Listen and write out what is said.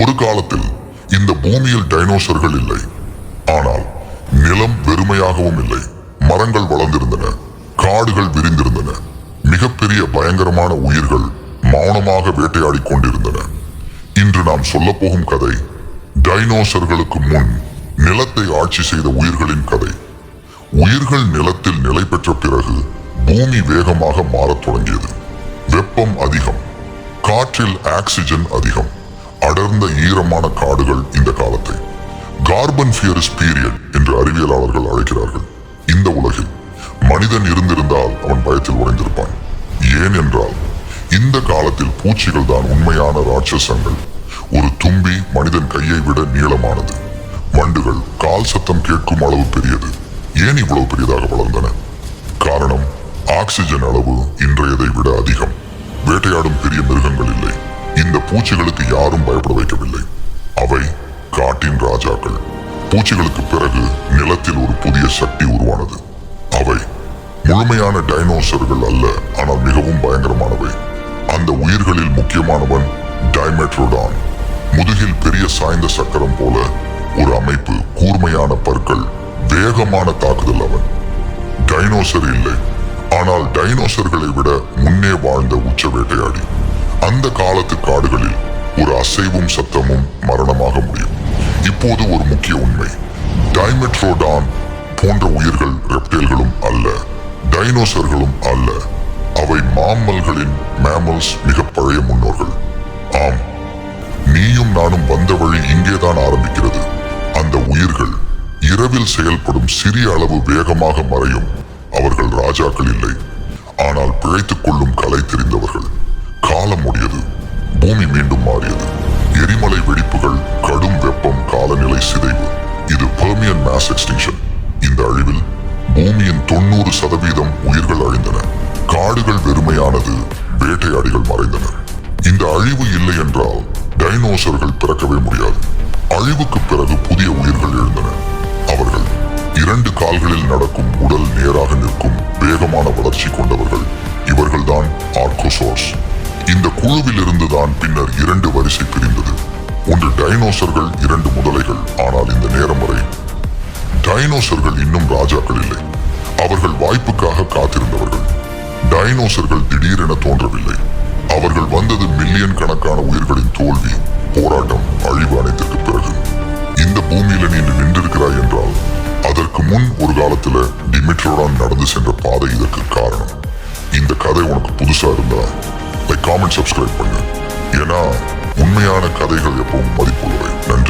ஒரு காலத்தில் இந்த பூமியில் டைனோசர்கள் இல்லை. ஆனால் நிலம் வெறுமையாகவும் இல்லை. மரங்கள் வளர்ந்திருந்தன, காடுகள் விரிந்திருந்தன, மிகப்பெரிய பயங்கரமான உயிர்கள் மௌனமாக வேட்டையாடி கொண்டிருந்தன. இன்று நாம் சொல்ல போகும் கதை டைனோசர்களுக்கு முன் நிலத்தை ஆட்சி செய்த உயிர்களின் கதை. உயிர்கள் நிலத்தில் நிலை பெற்ற பிறகு பூமி வேகமாக மாறத் தொடங்கியது. வெப்பம் அதிகம், காற்றில் ஆக்சிஜன் அதிகம், அடர்ந்த ஈரமான காடுகள் இந்த காலத்தை கார்பன்ஃபியரஸ் பீரியட் என்று அறிவியலாளர்கள் அழைக்கிறார்கள். இந்த உலகில் மனிதன் இருந்திருந்தால் அவன் பயத்தில் உறைந்திருப்பான். ஏன் என்றால் இந்த காலத்தில் பூச்சிகள் தான் உண்மையான ராட்சசங்கள். ஒரு தும்பி மனிதன் கையை விட நீளமானது. வண்டுகள் கால் சத்தம் கேட்கும் அளவு பெரியது. ஏன் இவ்வளவு பெரியதாக வளர்ந்தன? காரணம், ஆக்சிஜன் அளவு இன்றையதை விட அதிகம். வேட்டையாடும் பெரிய மிருகங்கள் இல்லை. இந்த பூச்சிகளுக்கு யாரும் பயப்பட வைக்கவில்லை. அவை காட்டின் ராஜாக்கள். பூச்சிகளுக்கு பிறகு நிலத்தில் ஒரு புதிய சக்தி உருவானது. அவை முழுமையான டைனோசர்கள் அல்ல, ஆனால் மிகவும் பயங்கரமானவை. அந்த உயிர்களில் முக்கியமானவன் டைமெட்ரோடான். முதுகில் பெரிய சாய்ந்த சக்கரம் போல ஒரு அமைப்பு, கூர்மையான பற்கள், வேகமான தாக்குதல். அவன் டைனோசர் இல்லை, ஆனால் டைனோசர்களை விட முன்னே வாழ்ந்த உச்ச வேட்டையாடி. அந்த காலத்து காடுகளில் ஒரு அசைவும் சத்தமும் மரணமாக முடியும். இப்போது ஒரு முக்கிய உண்மை, டைமெட்ரோடான் போன்ற உயிர்கள் ரெப்டைல்களும் அல்ல, டைனோசர்களும் அல்ல. அவை மாம்மல்களின் மேமல்ஸ், மிக பழைய முன்னோர்கள். ஆம், நீயும் நானும் வந்த வழி இங்கேதான் ஆரம்பிக்கிறது. அந்த உயிர்கள் இரவில் செயல்படும், சிறிய அளவு வேகமாக மறையும். அவர்கள் ராஜாக்கள் இல்லை, ஆனால் பிழைத்துக் கொள்ளும் கலை தெரிந்தவர்கள். காலம் முடியது, பூமி மீண்டும் மாறியது. எரிமலை வெடிப்புகள், கடும் வெப்பம், காலநிலை சிதைவு. இது பெர்மியன் மாஸ் எக்ஸ்டிங்ஷன். இந்த அழிவில் பூமியின் 90% உயிர்கள் அழிந்தன. காடுகள் வெறுமையானது, வேட்டையாடிகள் மறைந்தனர். இந்த அழிவு இல்லை என்றால் டைனோசர்கள் பிறக்கவே முடியாது. அழிவுக்கு பிறகு புதிய உயிர்கள் எழுந்தன. அவர்கள் 2 கால்களில் நடக்கும், உடல் நேராக நிற்கும், வேகமான வளர்ச்சி கொண்டவர்கள். இவர்கள்தான் ஆர்கோசார்ஸ். இந்த குழுவில் இருந்துதான் பின்னர் 2 வரிசை பிரிந்தது. ஒன்று டைனோசர்கள், 2 முதலைகள். ஆனால் இந்த நேரம் வரை டைனோசர்கள் இன்னும் ராஜாக்கள் இல்லை. அவர்கள் வாய்ப்புக்காக காத்திருந்தவர்கள். டைனோசர்கள் திடீரென தோன்றவில்லை. அவர்கள் வந்தது மில்லியன் கணக்கான உயிர்களின் தோல்வி, போராட்டம், அழிவு அனைத்திற்கு பிறகு. இந்த பூமியில நீ நின்றிருக்கிறாய் என்றால் அதற்கு முன் ஒரு காலத்துல டிமெட்ரோடான் நடந்து சென்ற பாதை இதற்கு காரணம். இந்த கதை உனக்கு புதுசா இருந்தா லைக், காமெண்ட், சப்ஸ்கிரைப் பண்ணு. ஏன்னா உண்மையான கதைகள் எப்பவும் மதிப்புள்ளவை. நன்றி.